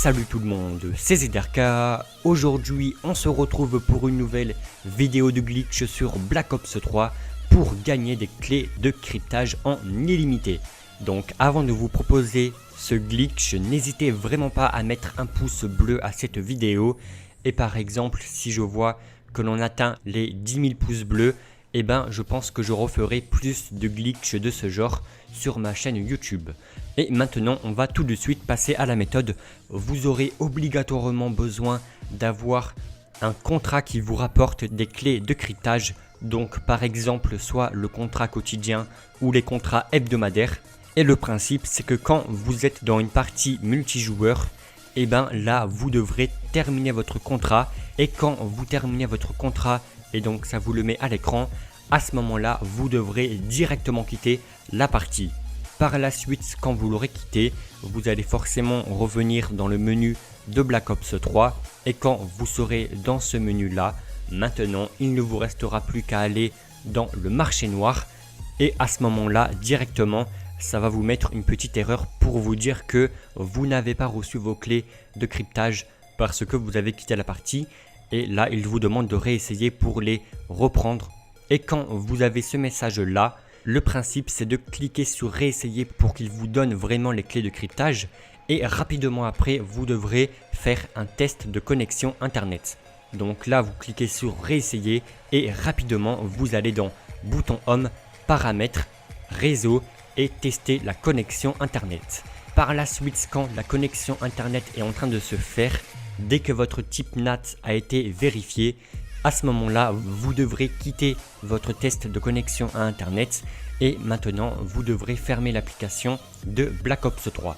Salut tout le monde, c'est ZRK. Aujourd'hui on se retrouve pour une nouvelle vidéo de glitch sur Black Ops 3 pour gagner des clés de cryptage en illimité. Donc avant de vous proposer ce glitch, n'hésitez vraiment pas à mettre un pouce bleu à cette vidéo. Et par exemple, si je vois que l'on atteint les 10 000 pouces bleus, eh ben je pense que je referai plus de glitch de ce genre sur ma chaîne YouTube. Et maintenant on va tout de suite passer à la méthode. Vous aurez obligatoirement besoin d'avoir un contrat qui vous rapporte des clés de cryptage. Donc par exemple soit le contrat quotidien ou les contrats hebdomadaires. Et le principe c'est que quand vous êtes dans une partie multijoueur, et ben là vous devrez terminer votre contrat. Et quand vous terminez votre contrat, et donc ça vous le met à l'écran, à ce moment là vous devrez directement quitter la partie. Par la suite, quand vous l'aurez quitté, vous allez forcément revenir dans le menu de Black Ops 3. Et quand vous serez dans ce menu là, maintenant il ne vous restera plus qu'à aller dans le marché noir. Et à ce moment là directement ça va vous mettre une petite erreur pour vous dire que vous n'avez pas reçu vos clés de cryptage parce que vous avez quitté la partie. Et là il vous demande de réessayer pour les reprendre. Et quand vous avez ce message là, le principe c'est de cliquer sur réessayer pour qu'il vous donne vraiment les clés de cryptage. Et rapidement après vous devrez faire un test de connexion internet. Donc là vous cliquez sur réessayer et rapidement vous allez dans bouton home, paramètres, réseau et tester la connexion internet. Par la suite, quand la connexion internet est en train de se faire, dès que votre type NAT a été vérifié, à ce moment-là, vous devrez quitter votre test de connexion à internet et maintenant vous devrez fermer l'application de Black Ops 3.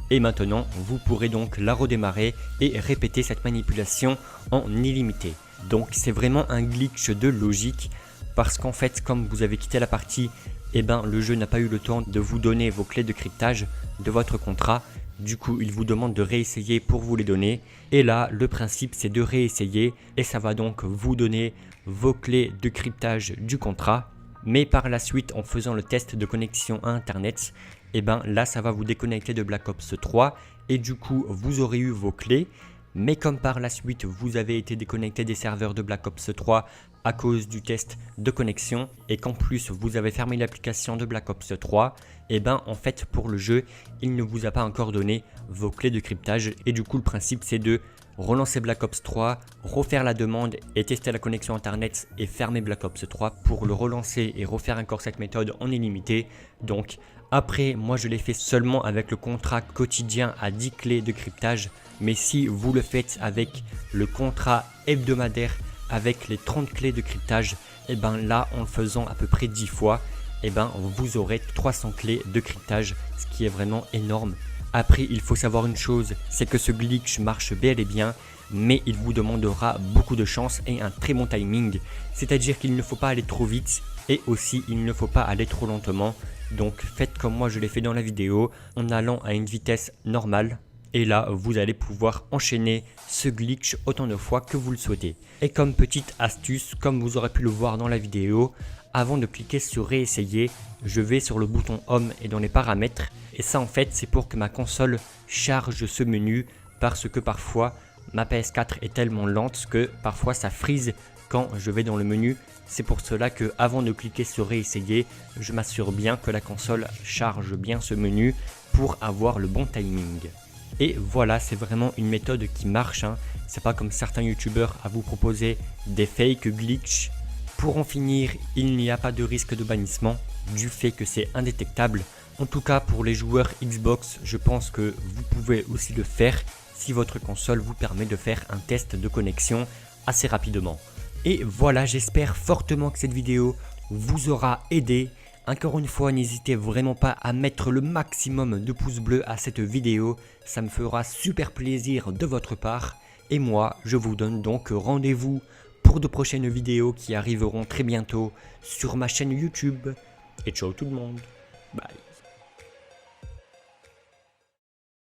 Et maintenant, vous pourrez donc la redémarrer et répéter cette manipulation en illimité. Donc c'est vraiment un glitch de logique parce qu'en fait, comme vous avez quitté la partie, eh ben, le jeu n'a pas eu le temps de vous donner vos clés de cryptage de votre contrat. Du coup, il vous demande de réessayer pour vous les donner. Et là, le principe, c'est de réessayer. Et ça va donc vous donner vos clés de cryptage du contrat. Mais par la suite, en faisant le test de connexion à Internet, eh ben, là, ça va vous déconnecter de Black Ops 3. Et du coup, vous aurez eu vos clés. Mais comme par la suite, vous avez été déconnecté des serveurs de Black Ops 3 à cause du test de connexion et qu'en plus vous avez fermé l'application de Black Ops 3, et ben en fait pour le jeu, il ne vous a pas encore donné vos clés de cryptage et du coup le principe c'est de relancer Black Ops 3, refaire la demande et tester la connexion internet et fermer Black Ops 3 pour le relancer et refaire encore cette méthode en illimité. Donc après moi je l'ai fait seulement avec le contrat quotidien à 10 clés de cryptage, mais si vous le faites avec le contrat hebdomadaire avec les 30 clés de cryptage, et ben là en le faisant à peu près 10 fois, et ben vous aurez 300 clés de cryptage, ce qui est vraiment énorme. Après il faut savoir une chose, c'est que ce glitch marche bel et bien, mais il vous demandera beaucoup de chance et un très bon timing, c'est-à-dire qu'il ne faut pas aller trop vite et aussi il ne faut pas aller trop lentement. Donc faites comme moi je l'ai fait dans la vidéo, en allant à une vitesse normale. Et là, vous allez pouvoir enchaîner ce glitch autant de fois que vous le souhaitez. Et comme petite astuce, comme vous aurez pu le voir dans la vidéo, avant de cliquer sur réessayer, je vais sur le bouton home et dans les paramètres. Et ça en fait, c'est pour que ma console charge ce menu parce que parfois, ma PS4 est tellement lente que parfois ça freeze quand je vais dans le menu. C'est pour cela que avant de cliquer sur réessayer, je m'assure bien que la console charge bien ce menu pour avoir le bon timing. Et voilà, c'est vraiment une méthode qui marche, hein. C'est pas comme certains youtubeurs à vous proposer des fake glitch. Pour en finir, il n'y a pas de risque de bannissement du fait que c'est indétectable. En tout cas pour les joueurs Xbox, je pense que vous pouvez aussi le faire si votre console vous permet de faire un test de connexion assez rapidement. Et voilà, j'espère fortement que cette vidéo vous aura aidé. Encore une fois, n'hésitez vraiment pas à mettre le maximum de pouces bleus à cette vidéo, ça me fera super plaisir de votre part. Et moi, je vous donne donc rendez-vous pour de prochaines vidéos qui arriveront très bientôt sur ma chaîne YouTube. Et ciao tout le monde, bye.